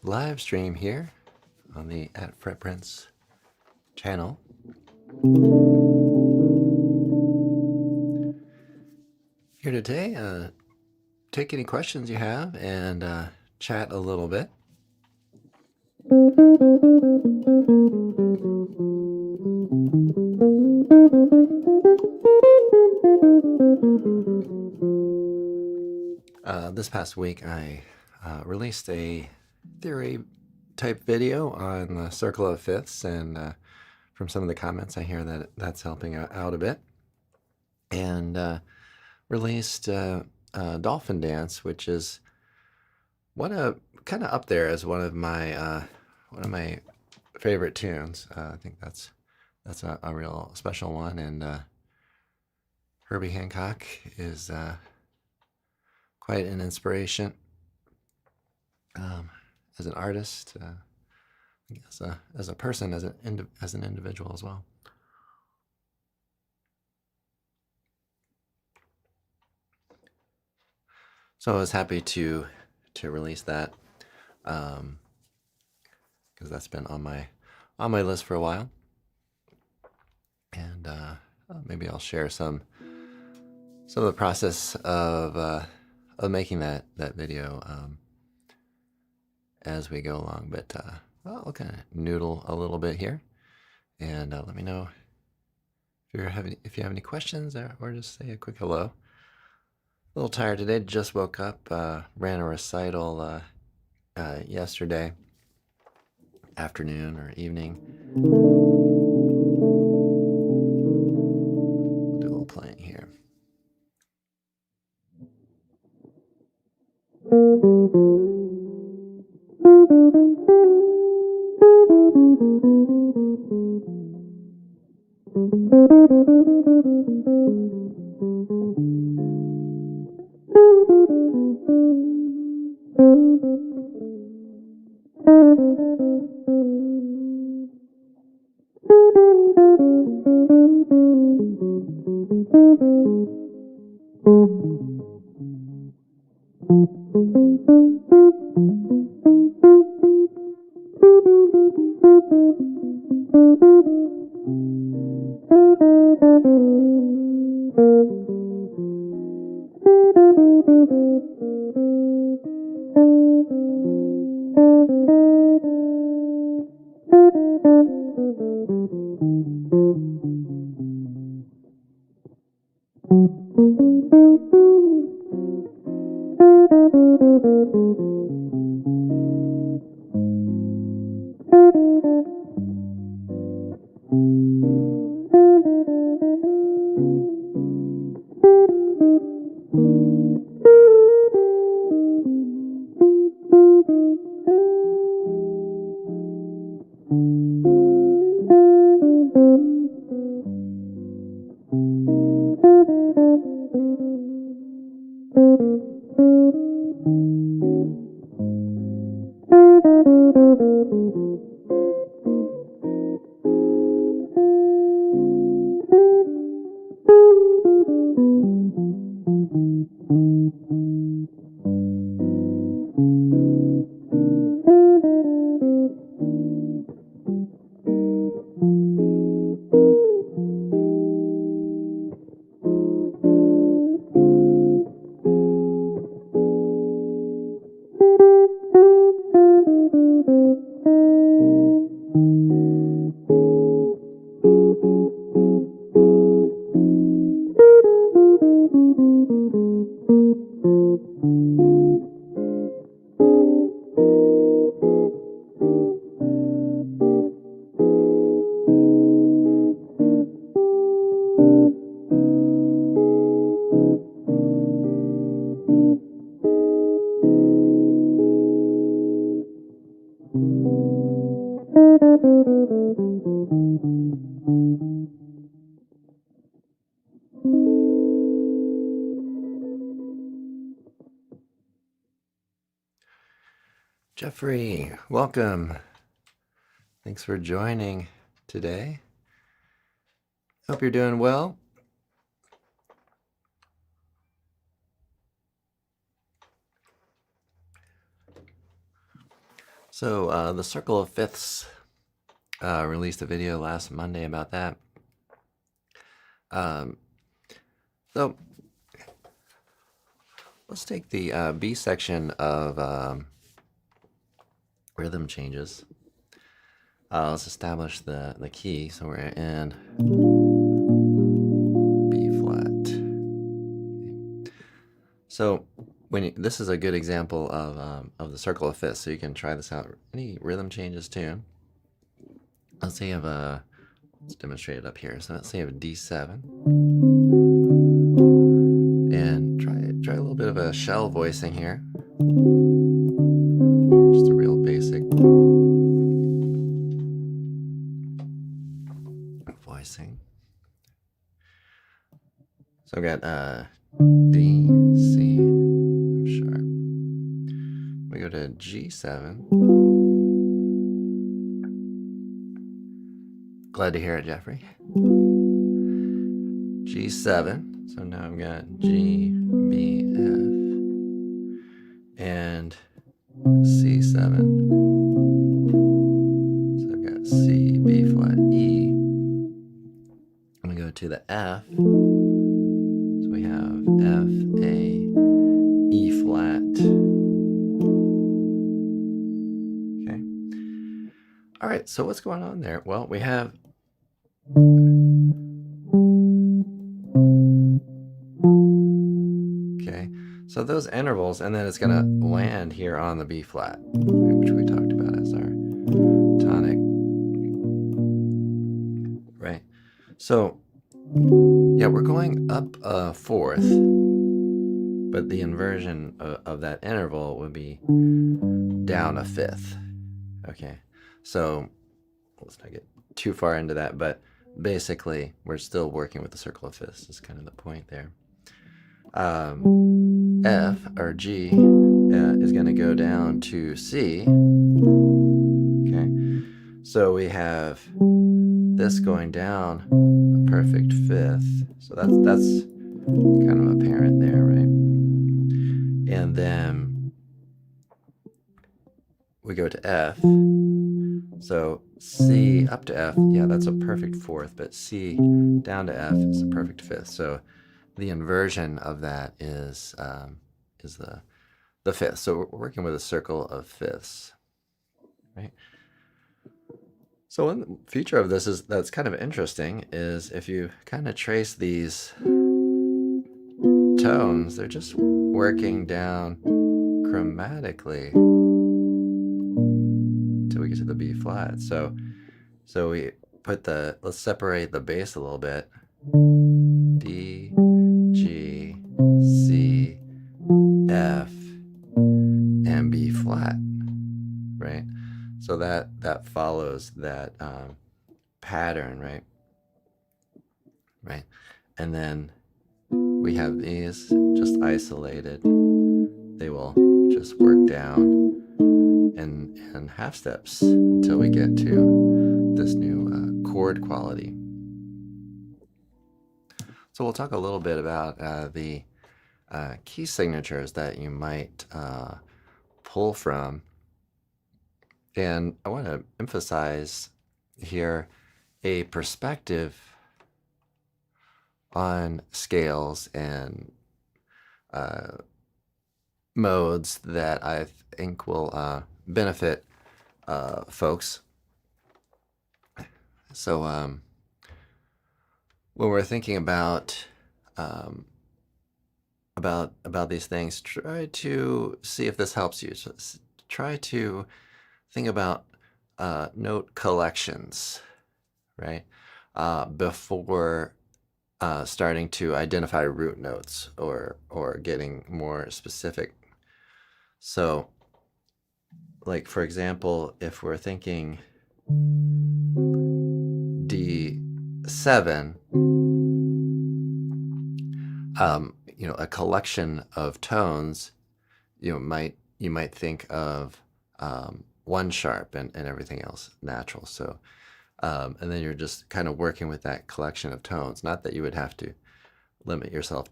live stream here on the @FretPrince channel. Here today, take any questions you have and chat a little bit. This past week I released a theory type video on the circle of fifths, and from some of the comments I hear that that's helping out a bit. And released Dolphin Dance, which is kind of up there as one of my favorite tunes. I think that's a real special one, and Herbie Hancock is quite an inspiration as an artist, as a person, as an individual as well. So I was happy to release that because that's been on my list for a while, and maybe I'll share some of the process of making that video as we go along. But I'll kind of noodle a little bit here, and let me know if you have any questions, or just say a quick hello. A little tired today. Just woke up. Ran a recital yesterday afternoon or evening. We'll do a little playing here. Jeffrey, welcome. Thanks for joining today. Hope you're doing well. So the Circle of Fifths released a video last Monday about that. So let's take the B section of rhythm changes. Let's establish the key. So we're in B flat. So this is a good example of the circle of fifths. So you can try this out. Any rhythm changes tune. Let's say you have let's demonstrate it up here. So let's say you have a D7, and try a little bit of a shell voicing here. Just a real basic voicing. So we got D, C, sharp. We go to G7. Glad to hear it, Jeffrey. G7. So now I've got G, B, F, and C7. So I've got C, B flat, E. And we go to the F. So we have F, A, E flat. Okay. All right, so what's going on there? Well, we have so those intervals, and then it's going to land here on the B flat, which we talked about as our tonic, right? So, yeah, we're going up a fourth, but the inversion of that interval would be down a fifth, okay? So, let's not get too far into that, but basically, we're still working with the circle of fifths, is kind of the point there. F, or G, is going to go down to C. Okay, so we have this going down a perfect fifth. So that's kind of apparent there, right? And then we go to F. So C up to F, yeah, that's a perfect fourth, but C down to F is a perfect fifth. So the inversion of that is the fifth. So we're working with a circle of fifths, right? So one feature of this that's kind of interesting is if you kind of trace these tones, they're just working down chromatically until we get to the B flat. So we put let's separate the bass a little bit. D, G, C, F, and B flat, right? So that follows that pattern, right? Right, and then we have these just isolated. They will just work down in half steps until we get to this new chord quality. So we'll talk a little bit about the key signatures that you might pull from. And I want to emphasize here a perspective on scales and modes that I think will benefit folks. So when we're thinking about these things, try to see if this helps you. So try to think about note collections, right? Before starting to identify root notes or getting more specific. So, like for example, if we're thinking D7, a collection of tones, you might think of one sharp and everything else natural. So, and then you're just kind of working with that collection of tones. Not that you would have to limit yourself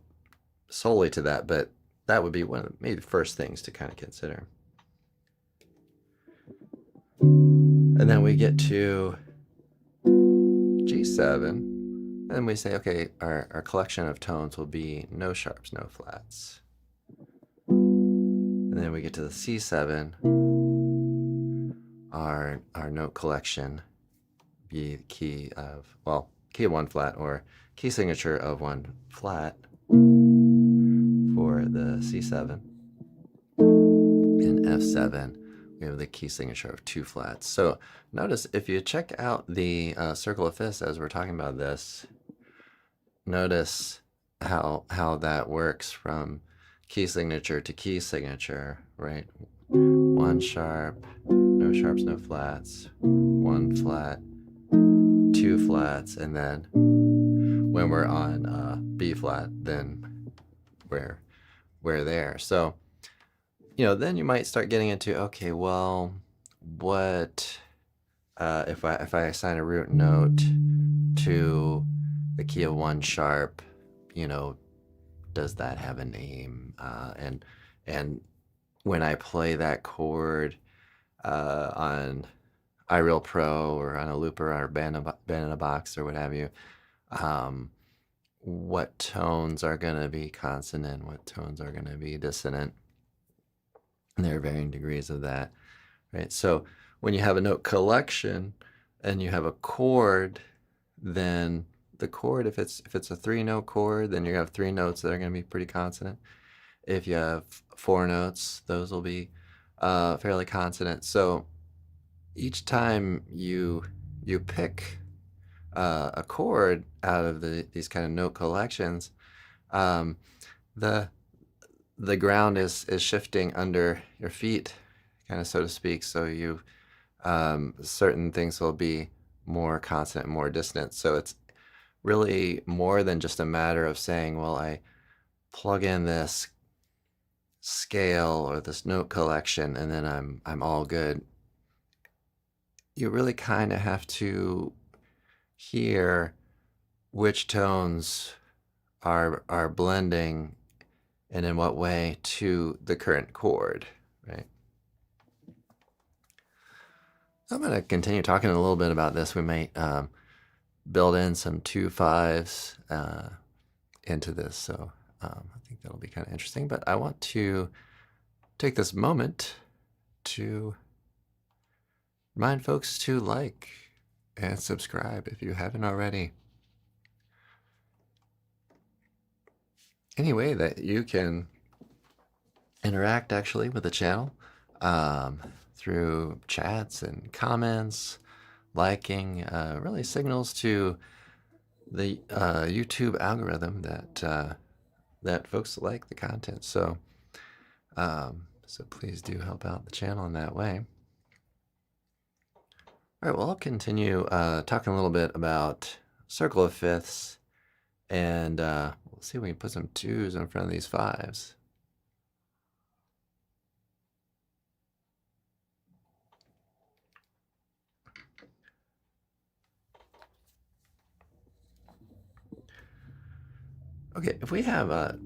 solely to that, but that would be one of maybe the first things to kind of consider. And then we get to G7, and we say, okay, our collection of tones will be no sharps, no flats. And then we get to the C7, our note collection be key of, well, key of 1 flat or key signature of 1 flat for the C7. In F7, we have the key signature of 2 flats. So notice if you check out the circle of fifths as we're talking about this, notice how that works from key signature to key signature, right? 1 sharp, no sharps, no flats, 1 flat, 2 flats, and then when we're on B flat, then we're there. So, then you might start getting into, okay, well, what if I assign a root note to the key of 1 sharp, does that have a name? And when I play that chord on iReal Pro or on a looper or band in a box or what have you, what tones are going to be consonant, what tones are going to be dissonant. And there are varying degrees of that, right? So when you have a note collection and you have a chord, then the chord, if it's a 3-note chord, then you have 3 notes that are going to be pretty consonant. If you have 4 notes, those will be fairly consonant. So each time you pick a chord out of these kind of note collections, the ground is shifting under your feet, kind of, so to speak. So you certain things will be more consonant, more dissonant. So it's really more than just a matter of saying, well, I plug in this scale or this note collection and then I'm all good. You really kind of have to hear which tones are blending and in what way to the current chord, right? I'm going to continue talking a little bit about this. We might build in some 2/5s into this, so I think that'll be kind of interesting. But I want to take this moment to remind folks to like and subscribe if you haven't already. Any way that you can interact actually with the channel through chats and comments, liking, really signals to the YouTube algorithm that folks like the content. So please do help out the channel in that way. All right, well, I'll continue talking a little bit about circle of fifths, and we'll see if we can put some 2s in front of these 5s. Okay, if we have a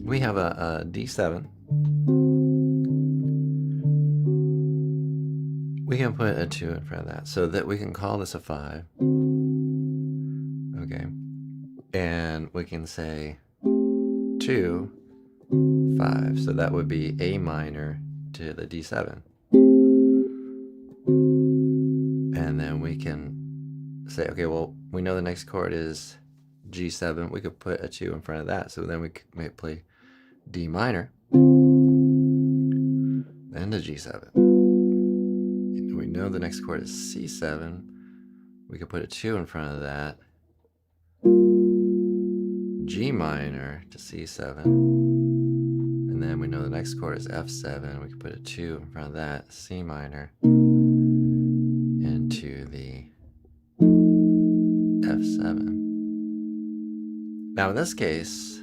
D7, we can put a 2 in front of that so that we can call this a 5. Okay, and we can say 2, 5. So that would be A minor to the D7. And then we can say, okay, well, we know the next chord is G7. We could put a 2 in front of that. So then we might play D minor, then to G7. And we know the next chord is C7. We could put a 2 in front of that. G minor to C7. And then we know the next chord is F7. We could put a 2 in front of that. C minor into the F7. Now in this case,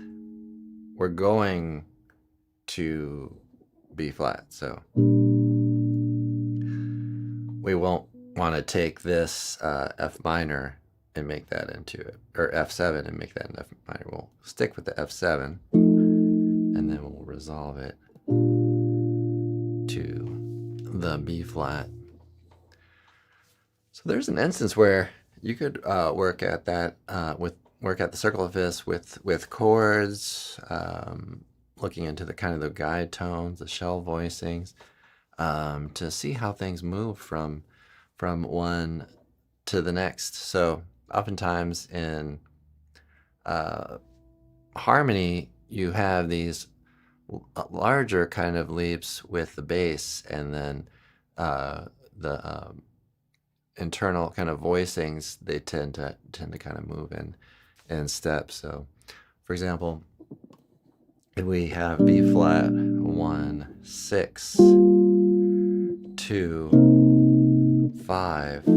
we're going to B flat. So we won't want to take this F minor and make that into it, or F7 and make that an F minor. We'll stick with the F7 and then we'll resolve it to the B flat. So there's an instance where you could work at that work at the circle of fifths with chords, looking into the kind of the guide tones, the shell voicings, to see how things move from one to the next. So oftentimes in harmony, you have these larger kind of leaps with the bass, and then the internal kind of voicings, they tend to kind of move in steps. So for example, if we have B flat 1 6 2 5,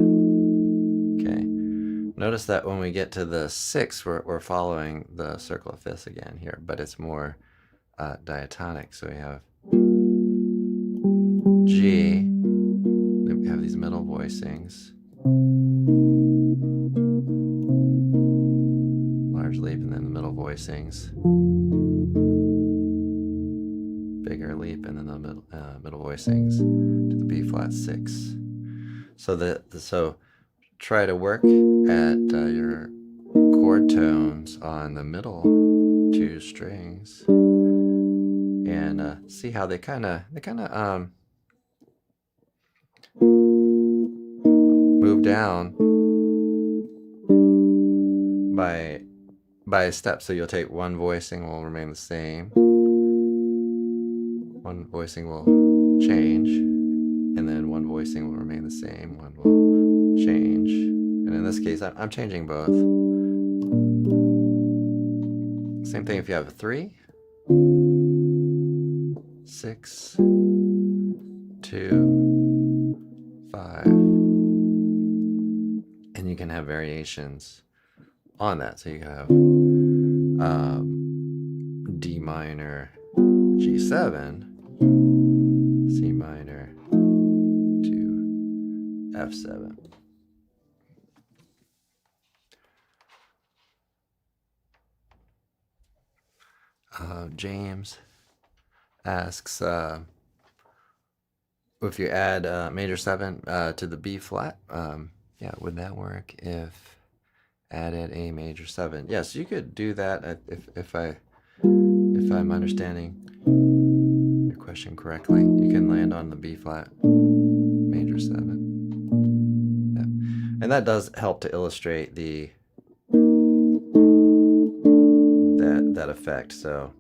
okay, notice that when we get to the 6, we're following the circle of fifths again here, but it's more diatonic. So we have G, then we have these middle voicings, large leap, and then the middle voicings, bigger leap, and then the middle voicings to the B flat 6. So try to work at your chord tones on the middle 2 strings, and see how they kind of move down by a step. So you'll take one voicing, will remain the same, one voicing will change, and then one voicing will remain the same, one will change. And in this case, I'm changing both. Same thing if you have a 3, 6, 2, 5, and you can have variations on that. So you can have D minor, G7, C minor to F7. James asks if you add major 7 to the B flat, yeah, would that work if added a major 7? Yes, you could do that if I'm understanding your question correctly. You can land on the B flat major 7. Yeah, and that does help to illustrate that effect. So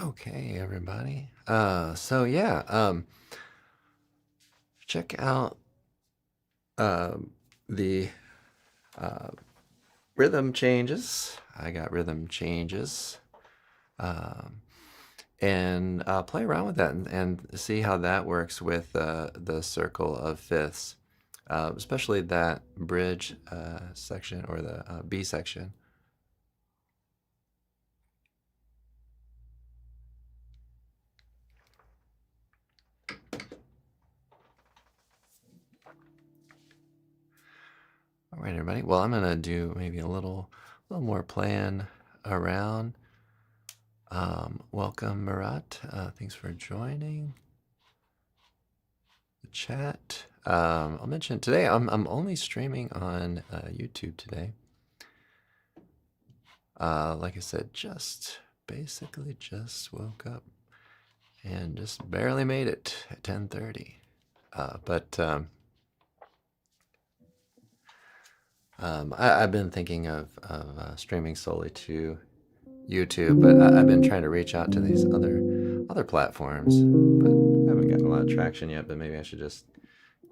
okay, everybody. So yeah, check out the rhythm changes. I got rhythm changes, and play around with that and see how that works with the circle of fifths, especially that bridge section, or the B section. All right, everybody. Well, I'm gonna do maybe a little more playing around. Welcome, Murat. Thanks for joining the chat. I'll mention today I'm only streaming on YouTube today. Like I said, basically just woke up and just barely made it at 10:30. But I've been thinking of streaming solely to YouTube, but I've been trying to reach out to these other platforms, but I haven't gotten a lot of traction yet. But maybe I should just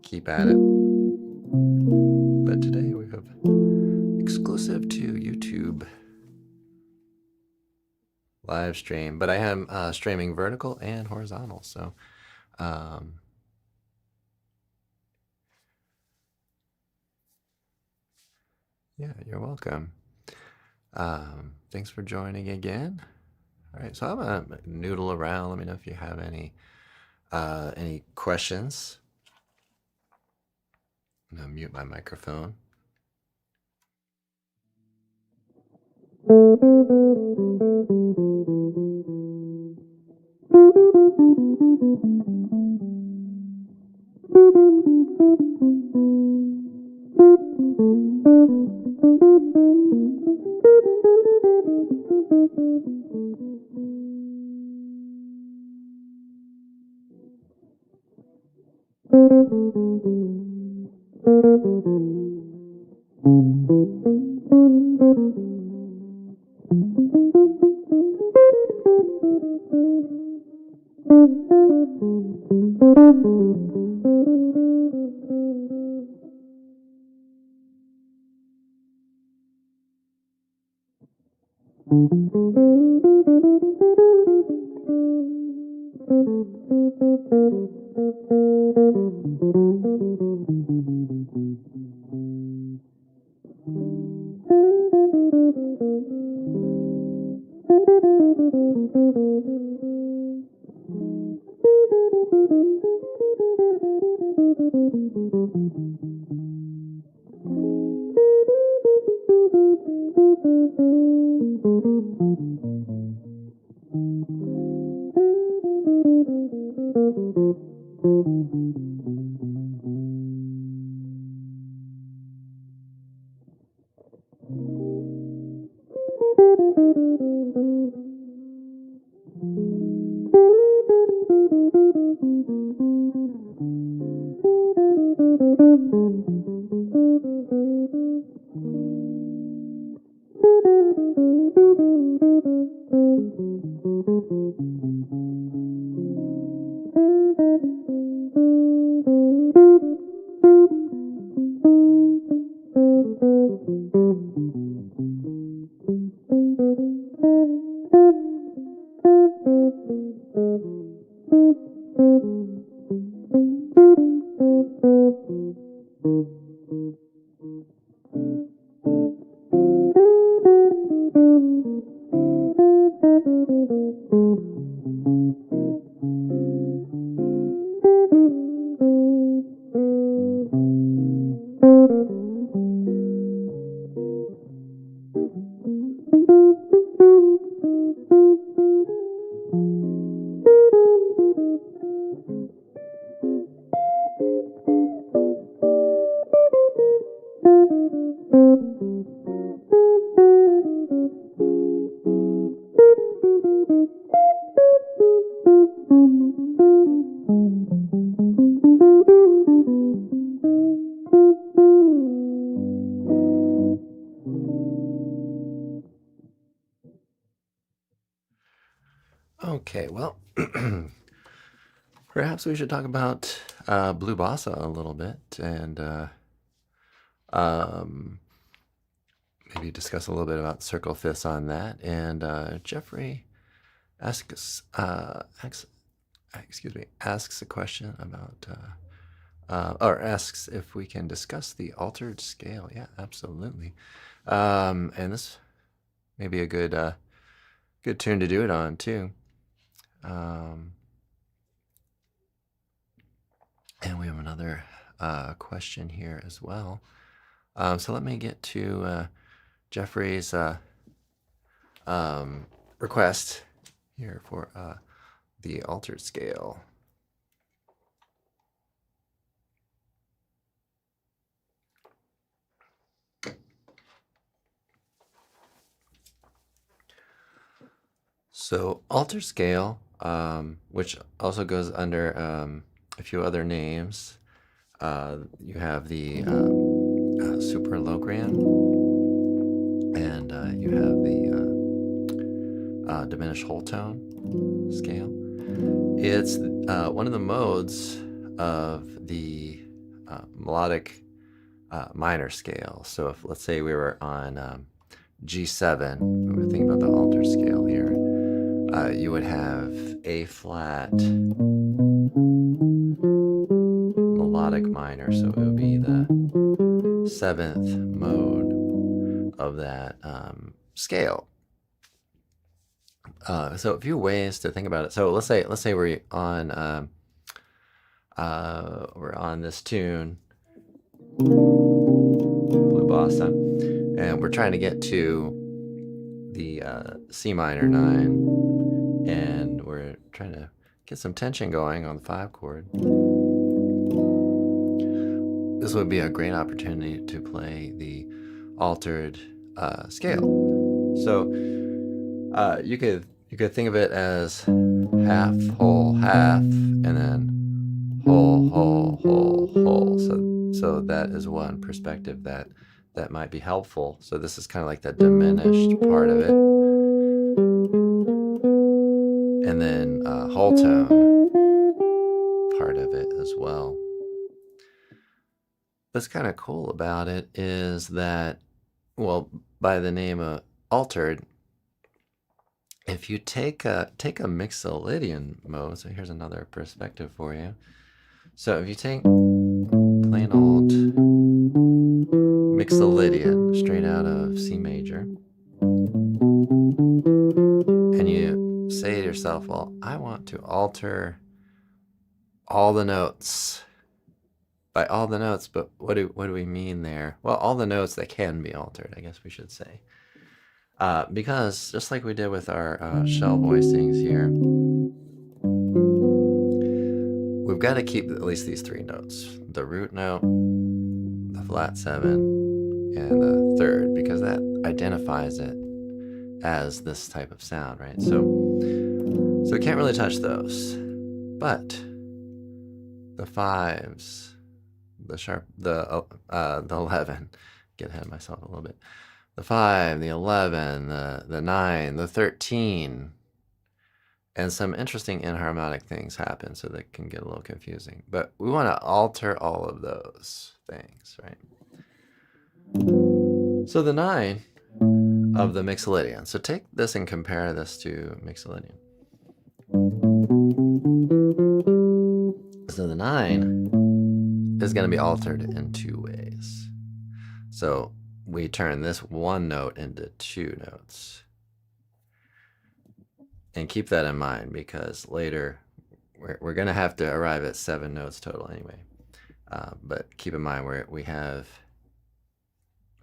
keep at it. But today we have exclusive to YouTube live stream, but I am streaming vertical and horizontal. So yeah, you're welcome. Thanks for joining again. All right, so I'm gonna noodle around. Let me know if you have any questions. I'm going to mute my microphone. Okay, well, perhaps we should talk about Blue Bossa a little bit and um, maybe discuss a little bit about circle fifths on that. And Jeffrey asks a question about, or asks if we can discuss the altered scale. Yeah, absolutely. And this may be a good tune to do it on too. And we have another question here as well. So let me get to Jeffrey's request here for the altered scale. So altered scale, which also goes under a few other names. You have the super logram, and you have the diminished whole tone scale. It's one of the modes of the melodic minor scale. So if, let's say, we were on G7, we were thinking about the altered scale here, you would have A flat melodic minor, so it would be the 7th mode of that scale. So a few ways to think about it. So let's say we're on this tune, awesome. And we're trying to get to the C minor 9, and we're trying to get some tension going on the 5 chord. This would be a great opportunity to play the altered scale. So you could think of it as half, whole, half, and then whole, whole, whole, whole. So that is one perspective that might be helpful. So this is kind of like the diminished part of it. And then whole tone part of it as well. What's kind of cool about it is that, well, by the name of altered, if you take a Mixolydian mode, so here's another perspective for you. So if you take plain old Mixolydian straight out of C major, and you say to yourself, well, I want to alter all the notes. By all the notes, but what do we mean there? Well, all the notes that can be altered, I guess we should say. Because just like we did with our shell voicings here, we've got to keep at least these 3 notes: the root note, the flat 7, and the third, because that identifies it as this type of sound, right? So we can't really touch those, but the 5s, the sharp, the 11, get ahead of myself a little bit. The 5, the 11, the 9, the 13, and some interesting inharmonic things happen, so that can get a little confusing. But we want to alter all of those things, right? So the 9 of the Mixolydian. So take this and compare this to Mixolydian. So the 9 is going to be altered in 2 ways. So we turn this 1 note into 2 notes. And keep that in mind, because later we're going to have to arrive at 7 notes total anyway. But keep in mind we have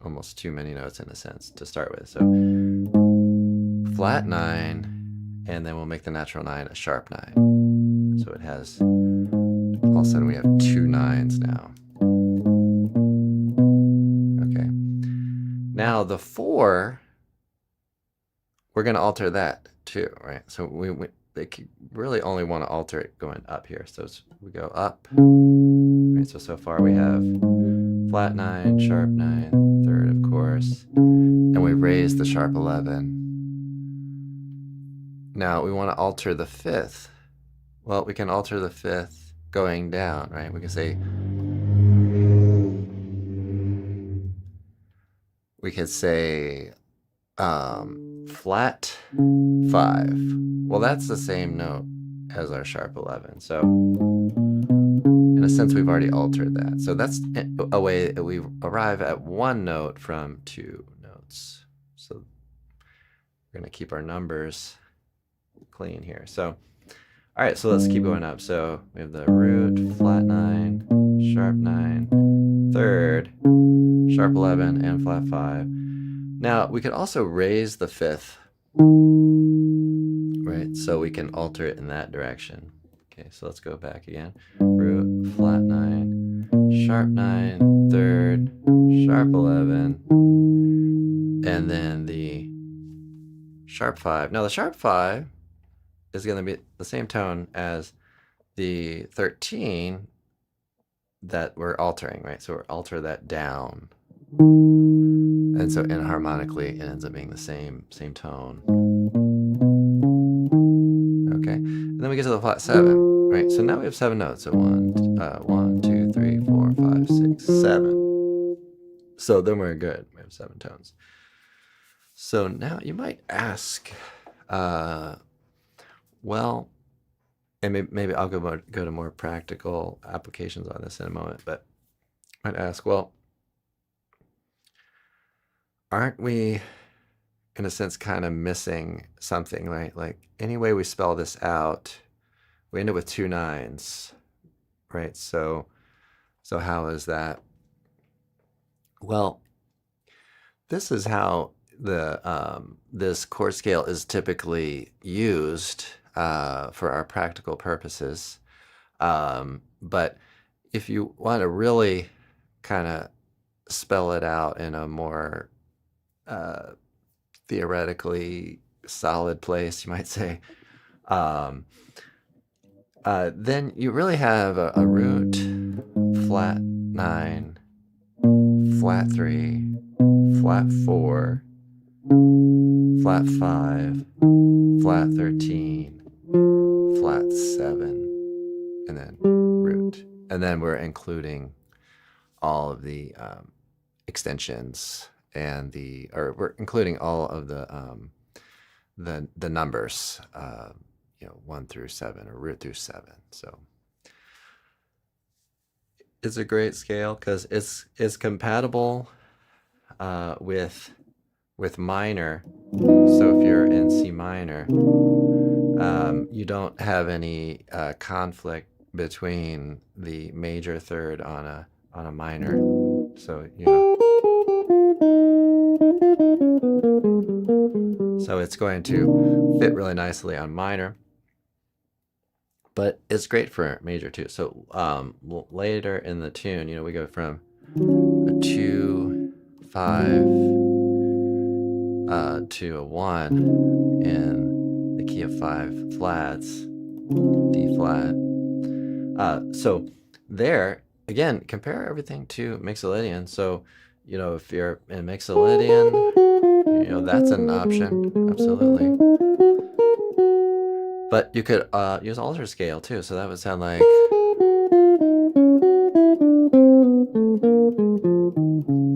almost too many notes in a sense to start with. So flat 9, and then we'll make the natural 9 a sharp 9. So it has, all of a sudden we have 2 9s now. Okay. Now the 4, we're going to alter that too, right? So they really only want to alter it going up here. So we go up, right? So far we have flat 9, sharp 9, third, of course, and we raise the sharp 11. Now we want to alter the 5th. Well, we can alter the 5th going down, right? We can say, flat 5. Well, that's the same note as our sharp 11. So in a sense, we've already altered that. So that's a way that we arrive at 1 note from 2 notes. So we're going to keep our numbers clean here. So, all right, so let's keep going up. So we have the root, flat 9, sharp 9, third, sharp 11, and flat 5. Now, we could also raise the 5th, right? So we can alter it in that direction. Okay, so let's go back again. Root, flat 9, sharp 9, third, sharp 11, and then the sharp 5. Now, the sharp 5 is going to be the same tone as the 13 that we're altering, right? So we'll alter that down. And so inharmonically, it ends up being the same tone. Okay, and then we get to the flat 7, right? So now we have 7 notes. So 1, 2, 3, 4, 5, 6, 7. So then we're good. We have 7 tones. So now you might ask, well, and maybe I'll go to more practical applications on this in a moment, but I'd ask, well, aren't we, in a sense, kind of missing something, right? Like, any way we spell this out, we end up with 2 9s, right? So how is that? Well, this is how this chord scale is typically used for our practical purposes. But if you want to really kind of spell it out in a more theoretically solid place, you might say, then you really have a root, flat 9, flat 3, flat 4, flat 5, flat 13, flat 7, and then root. And then we're including all of the extensions and we're including all of the numbers, 1 through 7 or root through 7. So it's a great scale because it's compatible with minor. So if you're in C minor, you don't have any conflict between the major third on a minor. So so it's going to fit really nicely on minor, but it's great for major too. So later in the tune, we go from a 2, 5 to a 1 in the key of 5 flats, D flat. So there, again, compare everything to Mixolydian. So, if you're in Mixolydian, that's an option, absolutely. But you could use altered scale too, so that would sound like.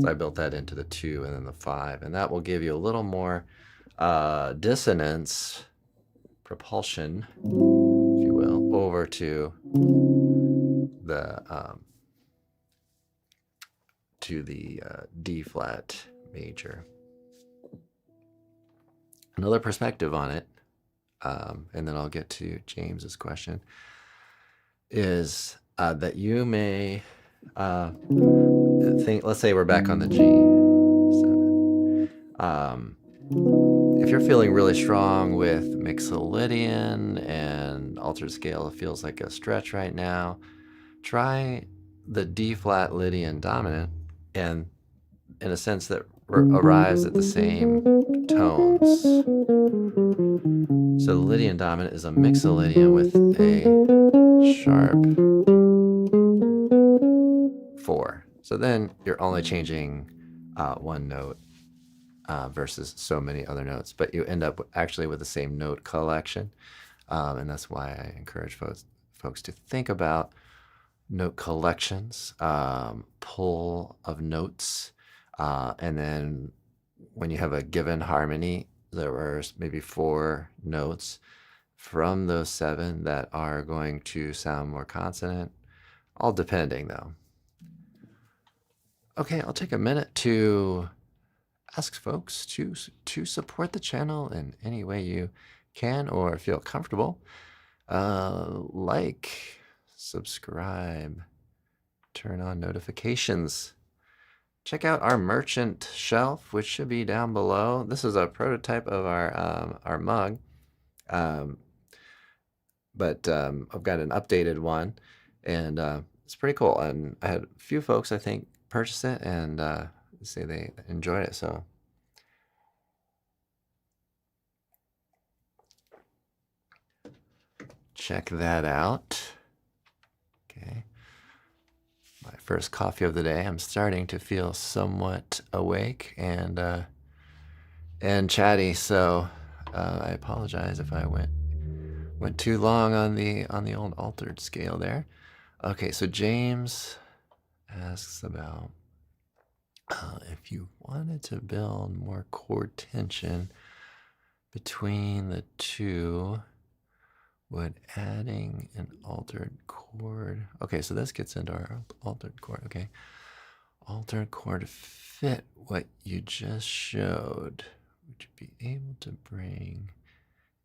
So I built that into the 2 and then the 5, and that will give you a little more dissonance, propulsion, if you will, over to the D flat major. Another perspective on it, and then I'll get to James's question, is that you may think, let's say we're back on the G7. If you're feeling really strong with Mixolydian and altered scale, it feels like a stretch right now, try the D flat Lydian dominant, and in a sense that arrives at the same tones. So the Lydian dominant is a Mixolydian with a sharp 4. So then you're only changing one note versus so many other notes, but you end up actually with the same note collection. And that's why I encourage folks to think about note collections, pull of notes, and then when you have a given harmony, there are maybe 4 notes from those 7 that are going to sound more consonant, all depending though. Okay, I'll take a minute to ask folks to support the channel in any way you can or feel comfortable. Like, subscribe, turn on notifications. Check out our merchant shelf, which should be down below. This is a prototype of our mug, but I've got an updated one, and it's pretty cool. And I had a few folks, I think, purchase it and say they enjoyed it. So check that out. Okay. My first coffee of the day. I'm starting to feel somewhat awake and chatty, so I apologize if I went too long on the old altered scale there. Okay, so James asks about if you wanted to build more chord tension between the two, would adding an altered chord. Okay, so this gets into our altered chord. Okay, altered chord fit what you just showed. Would you be able to bring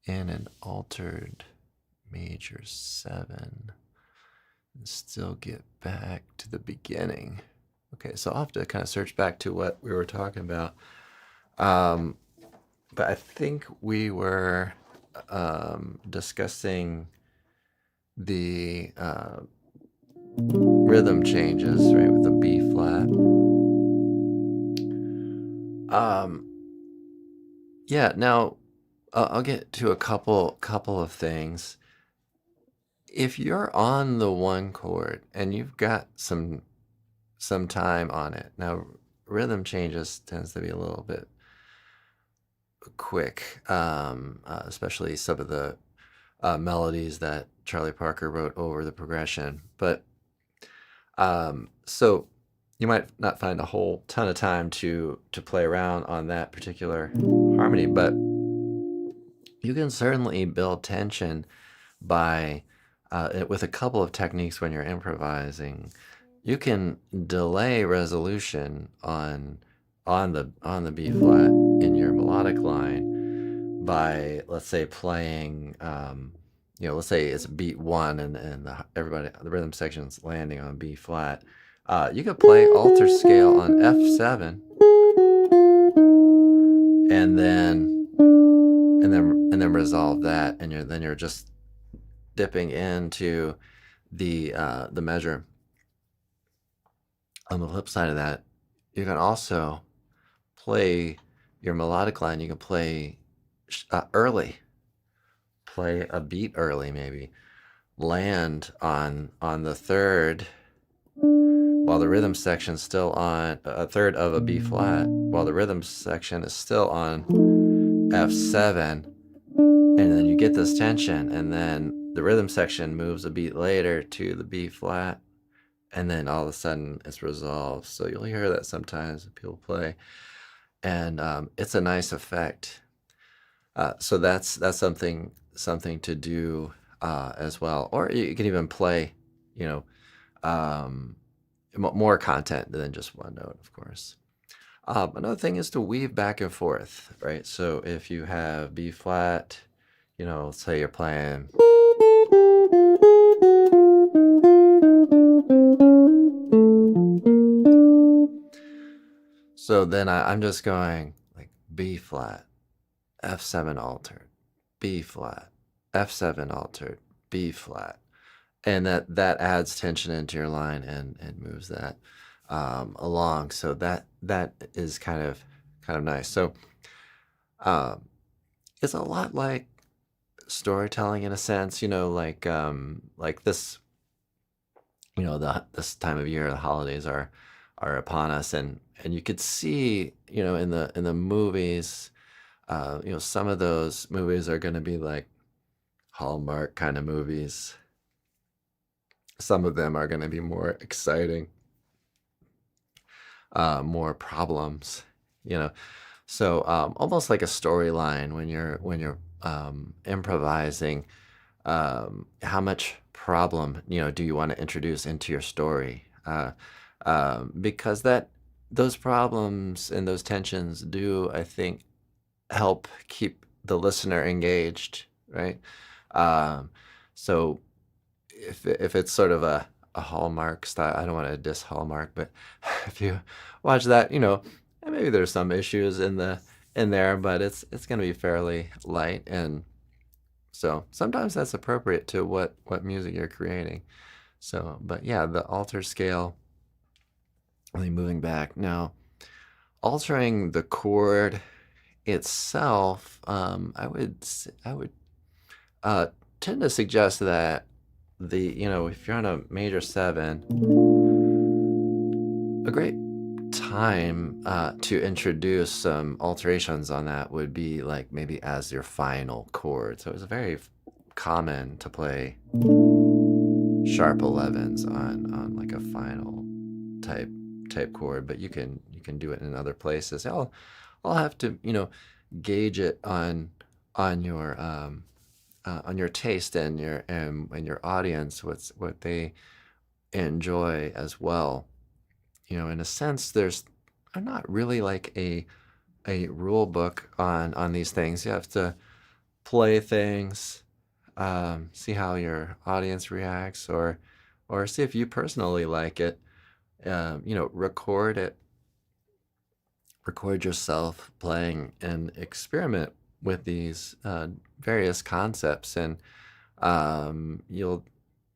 in an altered major 7 and still get back to the beginning? Okay, so I'll have to kind of search back to what we were talking about. Um, but I think we were discussing the rhythm changes, right, with the B flat. Yeah. Now I'll get to a couple of things. If you're on the one chord and you've got some time on it, now rhythm changes tends to be a little bit quick, especially some of the melodies that Charlie Parker wrote over the progression. But so you might not find a whole ton of time to play around on that particular harmony, but you can certainly build tension by with a couple of techniques when you're improvising. You can delay resolution on the B flat in your melodic line by, let's say, playing let's say it's beat 1 and the rhythm section's landing on B flat. You could play alter scale on F7 and then resolve that, and you're just dipping into the measure. On the flip side of that, you can also play your melodic line. You can play early, play a beat early, maybe land on the third while the rhythm section's still on a third of a B flat, while the rhythm section is still on F7, and then you get this tension, and then the rhythm section moves a beat later to the B flat, and then all of a sudden it's resolved. So you'll hear that sometimes when people play, and it's a nice effect. So that's something to do as well. Or you can even play, more content than just one note, of course. Another thing is to weave back and forth, right? So if you have B flat, let's say you're playing. So then I'm just going like B flat, F7 altered, B flat, F7 altered, B flat. And that adds tension into your line and moves that along. So that is kind of nice. So it's a lot like storytelling in a sense, like this, this time of year, the holidays are upon us, and you could see, in the movies, some of those movies are going to be like Hallmark kind of movies. Some of them are going to be more exciting, more problems, So almost like a storyline when you're improvising. How much problem do you want to introduce into your story? Because those problems and those tensions do, I think, help keep the listener engaged, right? So if it's sort of a Hallmark style, I don't want to diss Hallmark, but if you watch that, maybe there's some issues in there, but it's going to be fairly light, and so sometimes that's appropriate to what music you're creating. So, but yeah, the alter scale, really moving back now, altering the chord itself. I would tend to suggest that if you're on a major 7, a great time to introduce some alterations on that would be like maybe as your final chord. So it's very common to play sharp 11s on like a final type chord, but you can do it in other places. I'll have to gauge it on your taste and your audience, what they enjoy as well. In a sense, there's not really like a rule book on these things. You have to play things, see how your audience reacts, or see if you personally like it. Record it record yourself playing and experiment with these various concepts, and you'll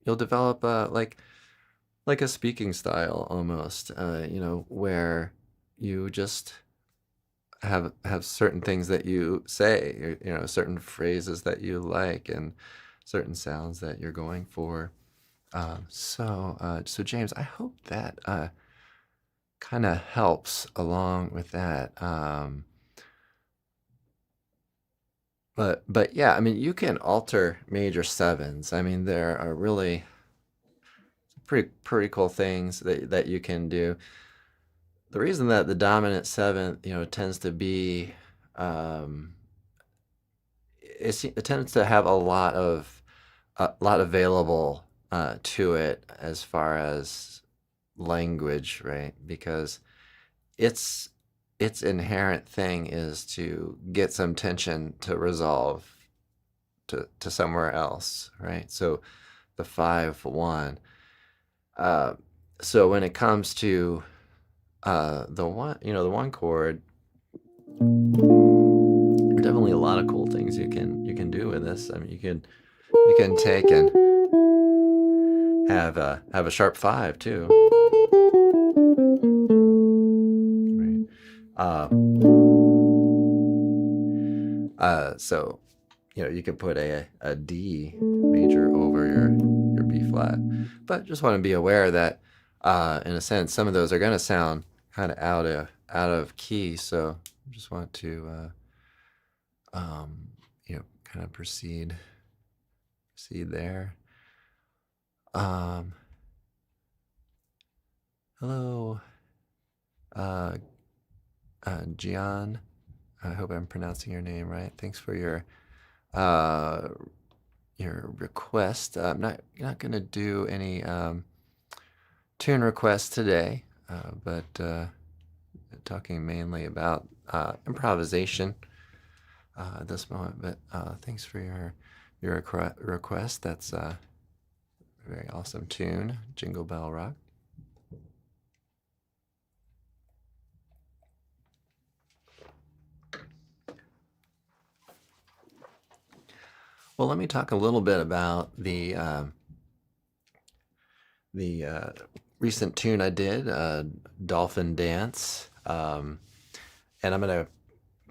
develop like a speaking style almost, where you just have certain things that you say, certain phrases that you like, and certain sounds that you're going for. So James, I hope that kind of helps along with that. But yeah, I mean, you can alter major sevens. I mean, there are really pretty cool things that you can do. The reason that the dominant seventh, tends to be, it tends to have a lot available to it as far as language, right? Because its inherent thing is to get some tension to resolve to somewhere else, right? So the 5-1. So when it comes to the one chord, there are definitely a lot of cool things you can do with this. I mean, you can take and have a sharp 5 too, right? So you can put a D major over your B flat, but just want to be aware that in a sense some of those are going to sound kind of out of key. So just want to kind of proceed there. Hello, Gian. I hope I'm pronouncing your name right. Thanks for your request. I'm not going to do any tune requests today, but talking mainly about improvisation at this moment. But thanks for your request. That's a very awesome tune, Jingle Bell Rock. Well, let me talk a little bit about the recent tune I did, Dolphin Dance, and I'm going to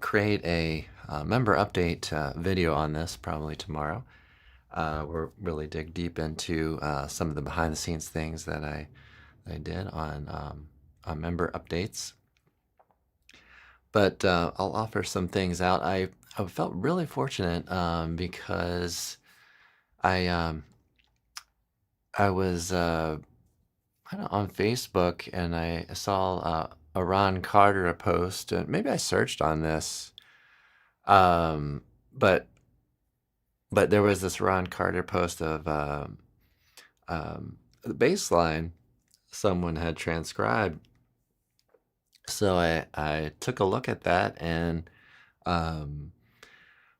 create a member update video on this probably tomorrow. We'll really dig deep into some of the behind-the-scenes things that I did on member updates. But I'll offer some things out. I felt really fortunate because I was kind of on Facebook, and I saw a Ron Carter post. Maybe I searched on this, but there was this Ron Carter post of the bass line someone had transcribed. So I took a look at that and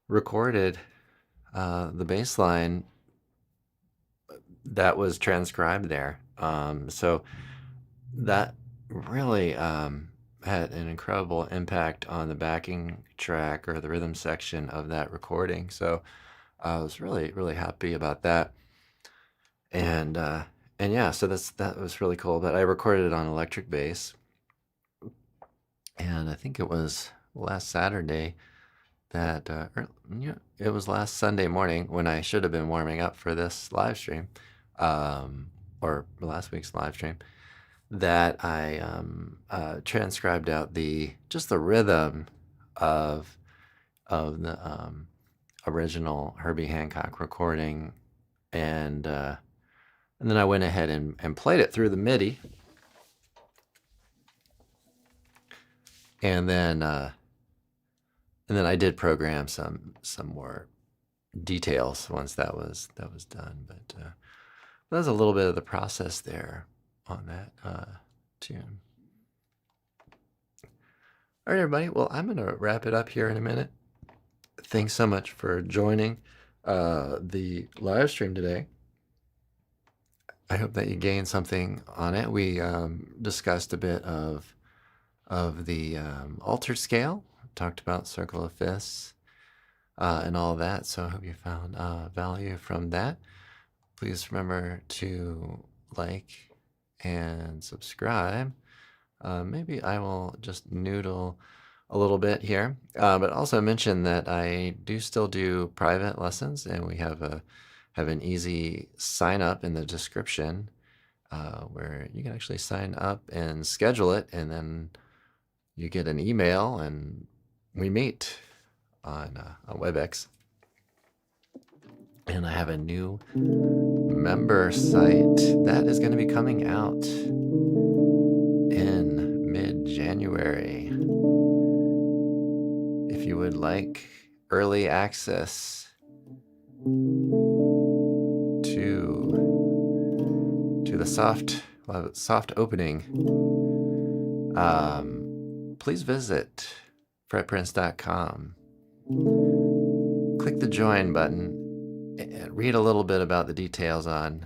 recorded the bass line that was transcribed there. So that really had an incredible impact on the backing track or the rhythm section of that recording. So I was really, really happy about that. And yeah, so that was really cool. But I recorded it on electric bass. And I think it was last Saturday that, it was last Sunday morning when I should have been warming up for this live stream, or last week's live stream, that I transcribed out just the rhythm of the original Herbie Hancock recording, and then I went ahead and played it through the MIDI. And then I did program some more details once that was done. But that was a little bit of the process there on that tune. All right, everybody. Well, I'm going to wrap it up here in a minute. Thanks so much for joining the live stream today. I hope that you gained something on it. We discussed a bit of of the altered scale. Talked about circle of fifths and all that. So I hope you found value from that. Please remember to like and subscribe. Maybe I will just noodle a little bit here, but also mention that I do still do private lessons, and we have an easy sign up in the description where you can actually sign up and schedule it, and then you get an email and we meet on WebEx. And I have a new member site that is going to be coming out in mid-January. If you would like early access to the soft opening, please visit fretprince.com. Click the join button and read a little bit about the details on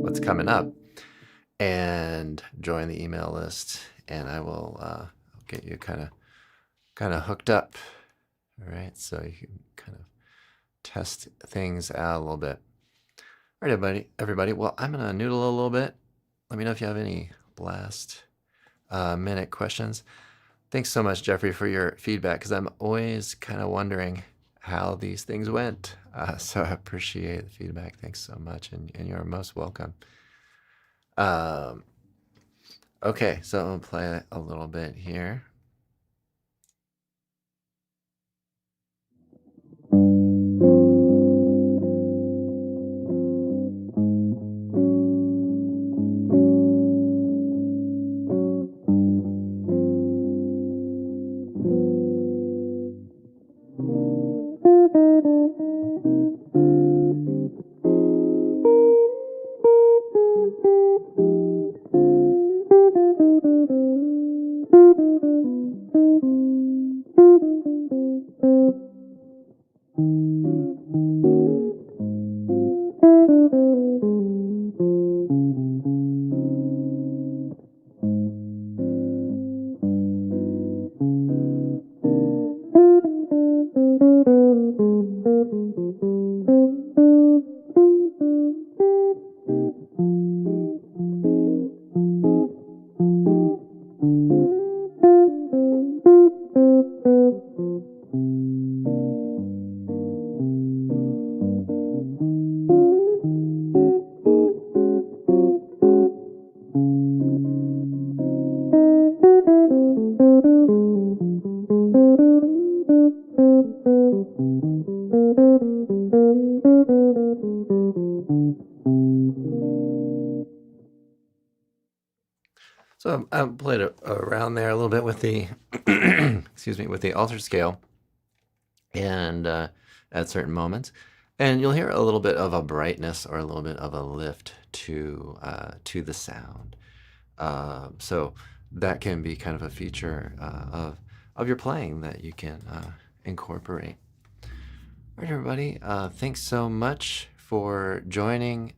what's coming up, and join the email list, and I will get you kind of hooked up. All right, so you can kind of test things out a little bit. All right, everybody. Well, I'm gonna noodle a little bit. Let me know if you have any last minute questions. Thanks so much, Jeffrey, for your feedback, because I'm always kind of wondering how these things went. So I appreciate the feedback. Thanks so much, and you're most welcome. Okay, so I'm gonna play a little bit here. So I played around there a little bit with the, excuse me, with the altered scale, and at certain moments, and you'll hear a little bit of a brightness or a little bit of a lift to the sound. So that can be kind of a feature of your playing that you can incorporate. All right, everybody. Thanks so much for joining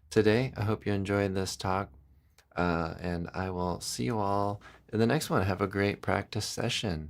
today. I hope you enjoyed this talk. And I will see you all in the next one. Have a great practice session.